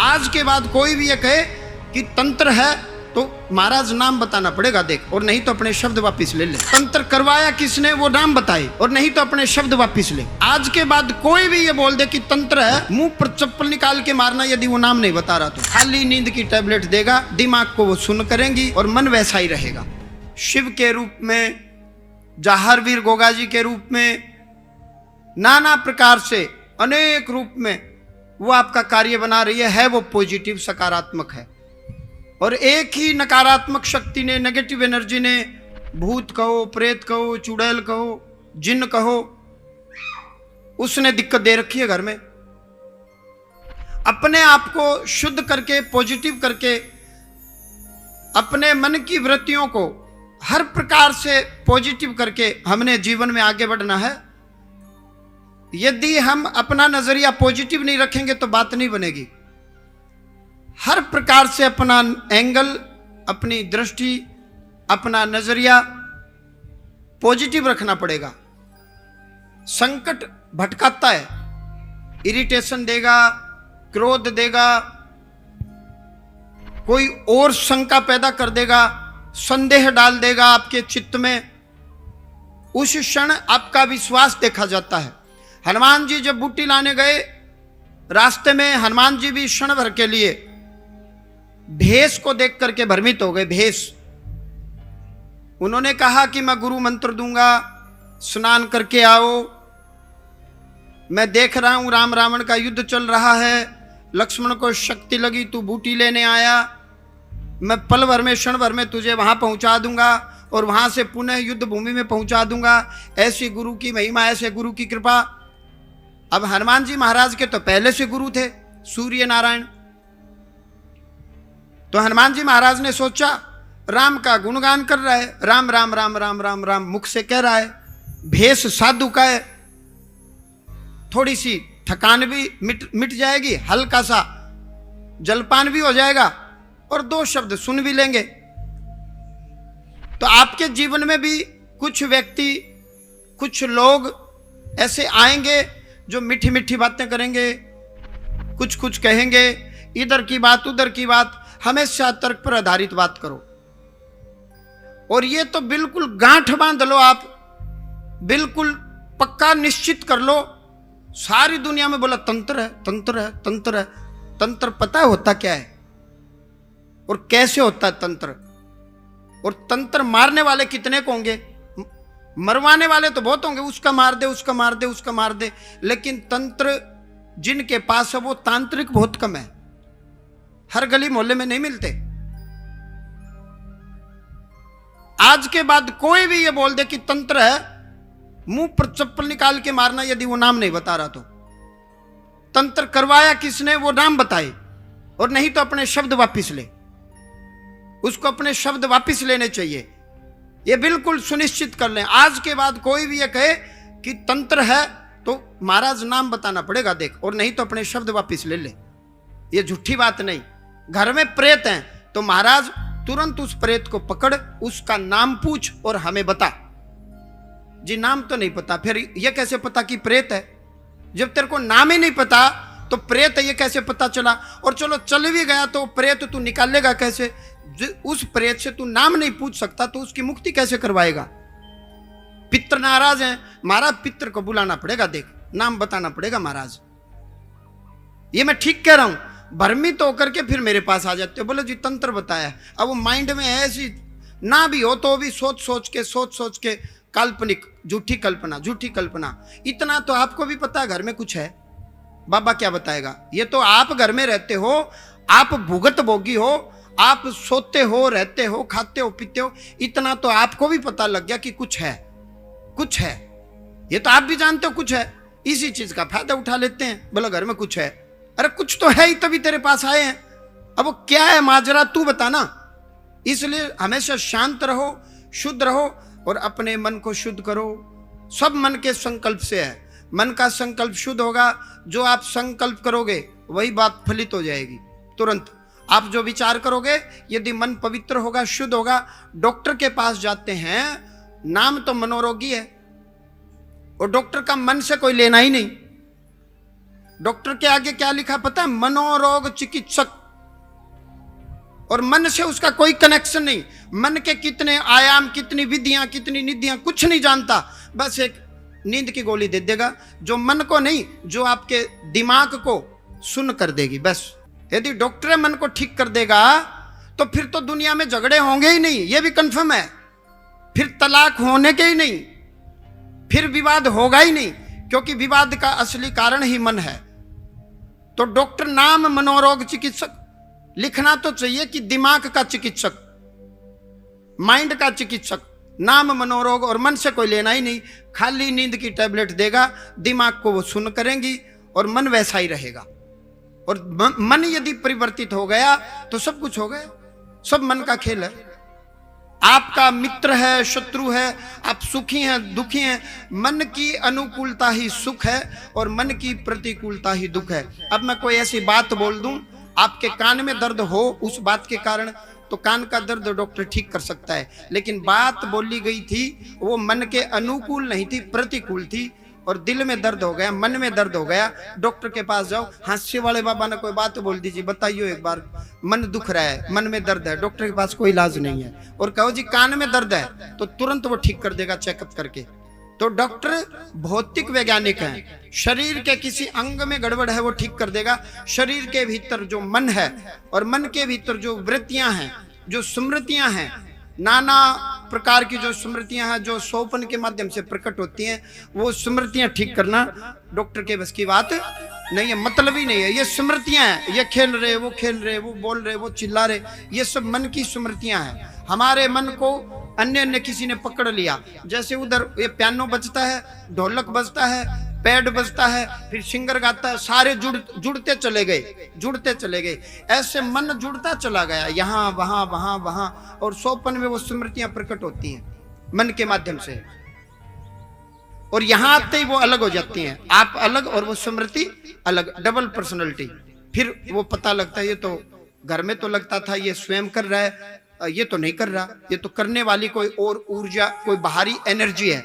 आज के बाद कोई भी ये कहे कि तंत्र है तो महाराज नाम बताना पड़ेगा देख, और नहीं तो अपने शब्द वापिस ले ले। तंत्र करवाया किसने वो नाम बताए, और नहीं तो अपने शब्द वापिस ले। आज के बाद कोई भी ये बोल दे कि तंत्र है, मुंह पर चप्पल निकाल के मारना यदि वो नाम नहीं बता रहा तो। खाली नींद की टैबलेट देगा, दिमाग को वो सुन करेंगी और मन वैसा ही रहेगा। शिव के रूप में, जाहरवीर गोगा जी के रूप में, नाना प्रकार से अनेक रूप में वो आपका कार्य बना रही है वो पॉजिटिव सकारात्मक है। और एक ही नकारात्मक शक्ति ने, नेगेटिव एनर्जी ने, भूत कहो, प्रेत कहो, चुड़ैल कहो, जिन्न कहो, उसने दिक्कत दे रखी है घर में। अपने आप को शुद्ध करके, पॉजिटिव करके, अपने मन की वृत्तियों को हर प्रकार से पॉजिटिव करके हमने जीवन में आगे बढ़ना है। यदि हम अपना नजरिया पॉजिटिव नहीं रखेंगे तो बात नहीं बनेगी। हर प्रकार से अपना एंगल, अपनी दृष्टि, अपना नजरिया पॉजिटिव रखना पड़ेगा। संकट भटकाता है, इरिटेशन देगा, क्रोध देगा, कोई और शंका पैदा कर देगा, संदेह डाल देगा आपके चित्त में। उस क्षण आपका विश्वास देखा जाता है। हनुमान जी जब बूटी लाने गए, रास्ते में हनुमान जी भी क्षण भर के लिए भेष को देख करके भ्रमित हो गए। भेष, उन्होंने कहा कि मैं गुरु मंत्र दूंगा, स्नान करके आओ, मैं देख रहा हूं राम रावण का युद्ध चल रहा है, लक्ष्मण को शक्ति लगी, तू बूटी लेने आया, मैं पल भर में, क्षण भर में तुझे वहां पहुंचा दूंगा और वहां से पुनः युद्ध भूमि में पहुंचा दूंगा। ऐसी गुरु की महिमा, ऐसे गुरु की कृपा। अब हनुमान जी महाराज के तो पहले से गुरु थे, सूर्य नारायण। तो हनुमान जी महाराज ने सोचा राम का गुणगान कर रहा है, राम राम राम राम राम राम मुख से कह रहा है, भेष साधु का है, थोड़ी सी थकान भी मिट जाएगी, हल्का सा जलपान भी हो जाएगा और दो शब्द सुन भी लेंगे। तो आपके जीवन में भी कुछ व्यक्ति, कुछ लोग ऐसे आएंगे जो मीठी मीठी बातें करेंगे, कुछ कुछ कहेंगे, इधर की बात उधर की बात। हमेशा तर्क पर आधारित बात करो। और ये तो बिल्कुल गांठ बांध लो, आप बिल्कुल पक्का निश्चित कर लो। सारी दुनिया में बोला तंत्र है, तंत्र है, तंत्र है। तंत्र पता है होता क्या है और कैसे होता है तंत्र? और तंत्र मारने वाले कितने को होंगे? मरवाने वाले तो बहुत होंगे, उसका मार दे, उसका मार दे, उसका मार दे। लेकिन तंत्र जिनके पास है वो तांत्रिक बहुत कम है, हर गली मोहल्ले में नहीं मिलते। आज के बाद कोई भी ये बोल दे कि तंत्र है, मुंह पर चप्पल निकाल के मारना यदि वो नाम नहीं बता रहा तो। तंत्र करवाया किसने वो नाम बताए, और नहीं तो अपने शब्द वापिस ले। उसको अपने शब्द वापिस लेने चाहिए, ये बिल्कुल सुनिश्चित कर लें। आज के बाद कोई भी ये कहे कि तंत्र है तो महाराज नाम बताना पड़ेगा देख, और नहीं तो अपने शब्द वापिस ले ले। ये झूठी बात नहीं। घर में प्रेत हैं तो महाराज तुरंत उस प्रेत को पकड़, उसका नाम पूछ और हमें बता। जी नाम तो नहीं पता, फिर ये कैसे पता कि प्रेत है? जब तेरे को नाम ही नहीं पता तो प्रेत है ये कैसे पता चला? और चलो चल भी गया तो प्रेत तू निकालेगा कैसे? उस प्रेत से तू नाम नहीं पूछ सकता तो उसकी मुक्ति कैसे करवाएगा? पितर नाराज हैं, महाराज पितर को बुलाना पड़ेगा देख, नाम बताना पड़ेगा महाराज। ये मैं ठीक कह रहा हूं। भ्रमित होकर के फिर मेरे पास आ जाते हो, बोले जी तंत्र बताया। अब वो माइंड में ऐसी ना भी हो तो भी सोच सोच के काल्पनिक, झूठी कल्पना। इतना तो आपको भी पता है घर में कुछ है, बाबा क्या बताएगा? ये तो आप घर में रहते हो, आप भुगत भोगी हो, आप सोते हो, रहते हो, खाते हो, पीते हो। इतना तो आपको भी पता लग गया कि कुछ है, कुछ है। ये तो आप भी जानते हो कुछ है, इसी चीज का फायदा उठा लेते हैं, बोला घर में कुछ है। अरे कुछ तो है ही तभी तेरे पास आए हैं। अब वो क्या है माजरा तू बताना। इसलिए हमेशा शांत रहो, शुद्ध रहो और अपने मन को शुद्ध करो। सब मन के संकल्प से है, मन का संकल्प शुद्ध होगा, जो आप संकल्प करोगे वही बात फलित हो जाएगी तुरंत। आप जो विचार करोगे, यदि मन पवित्र होगा, शुद्ध होगा। डॉक्टर के पास जाते हैं, नाम तो मनोरोगी है और डॉक्टर का मन से कोई लेना ही नहीं। डॉक्टर के आगे क्या लिखा पता है? मनोरोग चिकित्सक। और मन से उसका कोई कनेक्शन नहीं। मन के कितने आयाम, कितनी विधियां, कितनी निधियां, कुछ नहीं जानता। बस एक नींद की गोली दे देगा, जो मन को नहीं, जो आपके दिमाग को सुन कर देगी। बस यदि डॉक्टर मन को ठीक कर देगा तो फिर तो दुनिया में झगड़े होंगे ही नहीं, ये भी कंफर्म है। फिर तलाक होने के ही नहीं, फिर विवाद होगा ही नहीं, क्योंकि विवाद का असली कारण ही मन है। तो डॉक्टर नाम मनोरोग चिकित्सक लिखना तो चाहिए कि दिमाग का चिकित्सक, माइंड का चिकित्सक। नाम मनोरोग और मन से कोई लेना ही नहीं। खाली नींद की टैबलेट देगा, दिमाग को वो सुन करेंगी और मन वैसा ही रहेगा। और मन यदि परिवर्तित हो गया तो सब कुछ हो गया। सब मन का खेल है। आपका मित्र है, शत्रु है, आप सुखी हैं, दुखी हैं, मन की अनुकूलता ही सुख है और मन की प्रतिकूलता ही दुख है। अब मैं कोई ऐसी बात बोल दूं, आपके कान में दर्द हो उस बात के कारण, तो कान का दर्द डॉक्टर ठीक कर सकता है। लेकिन बात बोली गई थी वो मन के अनुकूल नहीं थी, प्रतिकूल थी, और दिल में दर्द हो गया, मन में दर्द हो गया। डॉक्टर के पास जाओ, हास्य वाले बाबा ने कोई बात बोल दीजिए, बताइए एक बार, मन दुख रहा है, मन में दर्द है, डॉक्टर के पास कोई इलाज नहीं है, और कहो जी कान में दर्द है, तो तुरंत वो ठीक कर देगा चेकअप करके। तो डॉक्टर भौतिक वैज्ञानिक हैं। शरीर के किसी अंग में गड़बड़ है वो ठीक कर देगा। शरीर के भीतर जो मन है और मन के भीतर जो वृत्तियां हैं, जो स्मृतियां हैं, नाना प्रकार की जो स्मृतियां हैं, जो सोपन के माध्यम से प्रकट होती हैं, वो स्मृतियां ठीक करना डॉक्टर के बस की बात नहीं है। मतलब ही नहीं है। ये स्मृतियां हैं, ये खेल रहे, वो खेल रहे, वो बोल रहे, वो चिल्ला रहे, ये सब मन की स्मृतियां हैं। हमारे मन को अन्य अन्य किसी ने पकड़ लिया। जैसे उधर ये पियानो बजता है, ढोलक बजता है, पैड बजता है, फिर सिंगर गाता है, सारे जुड़ते चले गए, जुड़ते चले गए। ऐसे मन जुड़ता चला गया, यहाँ वहां वहां वहां, और सोपन में वो स्मृतियां प्रकट होती हैं मन के माध्यम से, और यहाँ आते ही वो अलग हो जाती हैं। आप अलग और वो स्मृति अलग, डबल पर्सनैलिटी। फिर वो पता लगता है ये तो घर में तो लगता था ये स्वयं कर रहा है, ये तो नहीं कर रहा, ये तो करने वाली कोई और ऊर्जा, कोई बाहरी एनर्जी है,